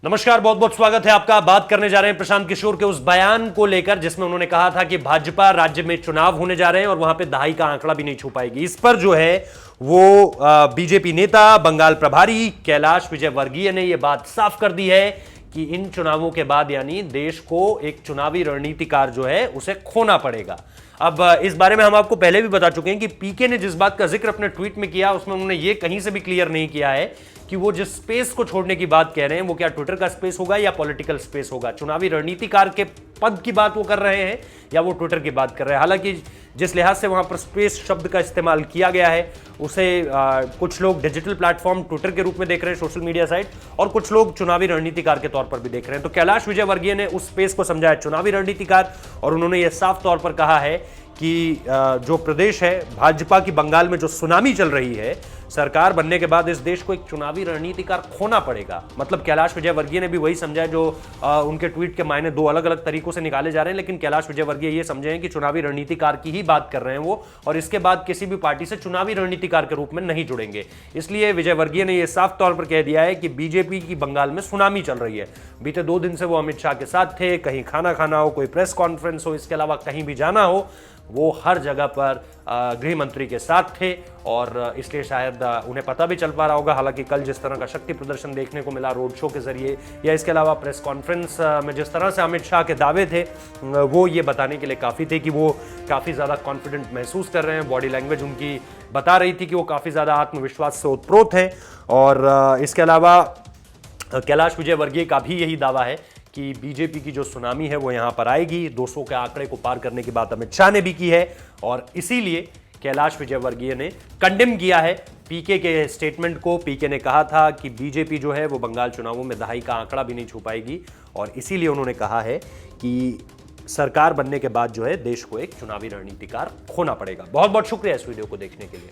नमस्कार, बहुत बहुत स्वागत है आपका। बात करने जा रहे हैं प्रशांत किशोर के उस बयान को लेकर जिसमें उन्होंने कहा था कि भाजपा राज्य में चुनाव होने जा रहे हैं और वहां पे दहाई का आंकड़ा भी नहीं छू पाएगी। इस पर जो है वो बीजेपी नेता बंगाल प्रभारी कैलाश विजयवर्गीय ने यह बात साफ कर दी है कि इन चुनावों के बाद यानी देश को एक चुनावी रणनीतिकार जो है उसे खोना पड़ेगा। अब इस बारे में हम आपको पहले भी बता चुके हैं कि पीके ने जिस बात का जिक्र अपने ट्वीट में किया उसमें उन्होंने ये कहीं से भी क्लियर नहीं किया है कि वो जिस स्पेस को छोड़ने की बात कह रहे हैं वो क्या ट्विटर का स्पेस होगा या पॉलिटिकल स्पेस होगा। चुनावी रणनीतिकार के पद की बात वो कर रहे हैं या वो ट्विटर की बात कर रहे हैं। हालांकि जिस लिहाज से वहां पर स्पेस शब्द का इस्तेमाल किया गया है उसे कुछ लोग डिजिटल प्लेटफॉर्म ट्विटर के रूप में देख रहे हैं, सोशल मीडिया साइट, और कुछ लोग चुनावी रणनीतिकार के तौर पर भी देख रहे हैं। तो कैलाश विजयवर्गीय ने उस स्पेस को समझा है चुनावी रणनीतिकार, और उन्होंने यह साफ तौर पर कहा है कि जो प्रदेश है भाजपा की बंगाल में जो सुनामी चल रही है, सरकार बनने के बाद इस देश को एक चुनावी रणनीतिकार खोना पड़ेगा। मतलब कैलाश विजयवर्गीय ने भी वही समझा है जो उनके ट्वीट के मायने दो अलग अलग तरीकों से निकाले जा रहे हैं, लेकिन कैलाश विजयवर्गीय ये समझे हैं कि चुनावी रणनीतिकार की ही बात कर रहे हैं वो, और इसके बाद किसी भी पार्टी से चुनावी रणनीतिकार के रूप में नहीं जुड़ेंगे। इसलिए विजयवर्गीय ने यह साफ तौर पर कह दिया है कि बीजेपी की बंगाल में सुनामी चल रही है। बीते 2 दिन से वो अमित शाह के साथ थे, कहीं खाना खाना हो, कोई प्रेस कॉन्फ्रेंस हो, इसके अलावा कहीं भी जाना हो, वो हर जगह पर गृह मंत्री के साथ थे, और इसलिए शायद उन्हें पता भी चल पा रहा होगा। हालांकि कल जिस तरह का शक्ति प्रदर्शन देखने को मिला रोड शो के जरिए या इसके अलावा प्रेस कॉन्फ्रेंस में जिस तरह से अमित शाह के दावे थे वो ये बताने के लिए काफ़ी थे कि वो काफ़ी ज़्यादा कॉन्फिडेंट महसूस कर रहे हैं। बॉडी लैंग्वेज उनकी बता रही थी कि वो काफ़ी ज़्यादा आत्मविश्वास से ओतप्रोत हैं। और इसके अलावा कैलाश विजयवर्गीय का भी यही दावा है कि बीजेपी की जो सुनामी है वो यहां पर आएगी। 200 के आंकड़े को पार करने की बात अमित शाह ने भी की है, और इसीलिए कैलाश विजयवर्गीय ने कंडेम किया है पीके के स्टेटमेंट को। पीके ने कहा था कि बीजेपी जो है वो बंगाल चुनावों में दहाई का आंकड़ा भी नहीं छू पाएगी, और इसीलिए उन्होंने कहा है कि सरकार बनने के बाद जो है देश को एक चुनावी रणनीतिकार खोना पड़ेगा। बहुत बहुत शुक्रिया इस वीडियो को देखने के लिए।